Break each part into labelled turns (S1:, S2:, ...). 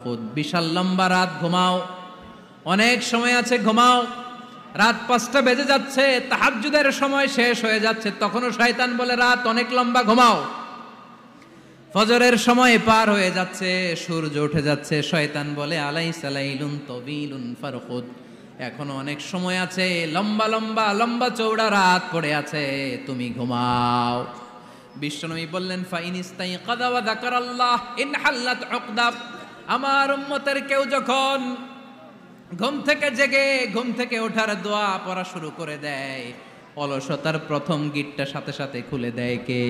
S1: ফারকুদ, বিশাল লম্বা রাত ঘুমাও। অনেক সময় আছে ঘুমাও, রাত 5টা বেজে যাচ্ছে, তাহাজ্জুদের সময় শেষ হয়ে যাচ্ছে, তখনও শয়তান বলে রাত অনেক লম্বা, ঘুমাও। ফজরের সময় পার হয়ে যাচ্ছে, সূর্য উঠে যাচ্ছে, শয়তান বলে আলাইসা লাইলুন তাওয়িলুন ফারকুদ, এখনো অনেক সময় আছে, লম্বা লম্বা লম্বা চৌড়া রাত পড়ে আছে, তুমি ঘুমাও। বিশ্বনবী বললেন ফাইন ইস্তাইকাযা ওয়া যাকারাল্লাহ ইনহাল্লাত উকদা, আমার উম্মতের কেউ যখন ঘুম থেকে জেগে ঘুম থেকে ওঠার দোয়া পড়া শুরু করে দেয়, অলসতার প্রথম গিটটা সাথে সাথে খুলে দেয় কে?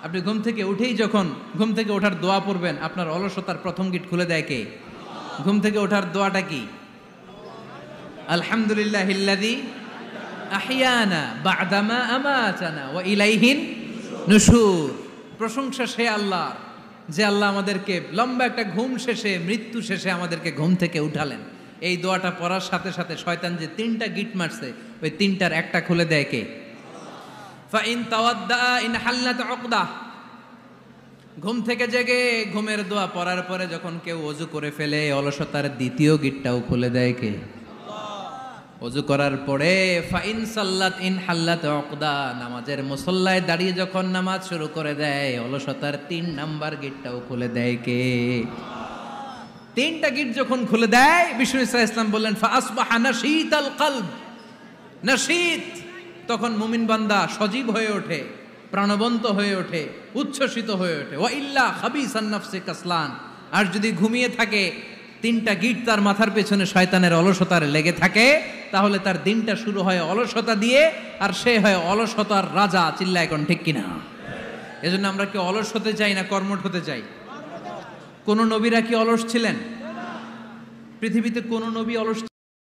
S1: আপনি ঘুম থেকে উঠেই যখন ঘুম থেকে ওঠার দোয়া পড়বেন, আপনার অলসতার প্রথম গিট খুলে দেয় কে? ঘুম থেকে ওঠার দোয়াটা কি? আলহামদুলিল্লাহিল্লাযী আহইয়ানা বা'দামা আমাতানা ওয়া ইলাইহিন নুশুর। প্রশংসা সে আল্লাহর, যে আল্লাহ আমাদেরকে লম্বা একটা ঘুম শেষে, মৃত্যু শেষে আমাদেরকে ঘুম থেকে উঠালেন। এই দোয়াটা পড়ার সাথে সাথে শয়তান যে 3টা গিট মারছে, ওই 3টার একটা খুলে দেয় কে? ফাইন তাওয়াদ্দা ইনহাল্লাত উকদা, ঘুম থেকে জেগে ঘুমের দোয়া পড়ার পরে যখন কেউ ওযু করে ফেলে, অলসতার দ্বিতীয় গিটটাও খুলে দেয় কে? ওযু করার পরে ফাইন সাল্লাত ইনহাল্লাত উকদা, নামাজের মুসল্লায় দাঁড়িয়ে যখন নামাজ শুরু করে দেয়, অলসতার 3 নাম্বার গিটটাও খুলে দেয় কে? 3টা গিট যখন খুলে দেয়, বিষ্ণু ইসা ইসলাম বললেন ফাআসবাহা নাশীতাল কলব, নাশীত, তখন মুমিন বান্দা সজীব হয়ে ওঠে, প্রাণবন্ত হয়ে ওঠে, উচ্ছ্বসিত হয়ে ওঠে। ওয়া ইল্লা খাবিসান নাফসি কাসলান, আর যদি ঘুমিয়ে থাকে, 3টা গিট তার মাথার পেছনে শয়তানের অলসতার লেগে থাকে, তাহলে তার দিনটা শুরু হয় অলসতা দিয়ে, আর সে হয় অলসতার রাজা। চিল্লা এখন ঠিক কিনা? এজন্য আমরা কি অলস হতে চাই না কর্মঠ হতে চাই? কোন নবীরা কি অলস ছিলেন? পৃথিবীতে কোন নবী অলস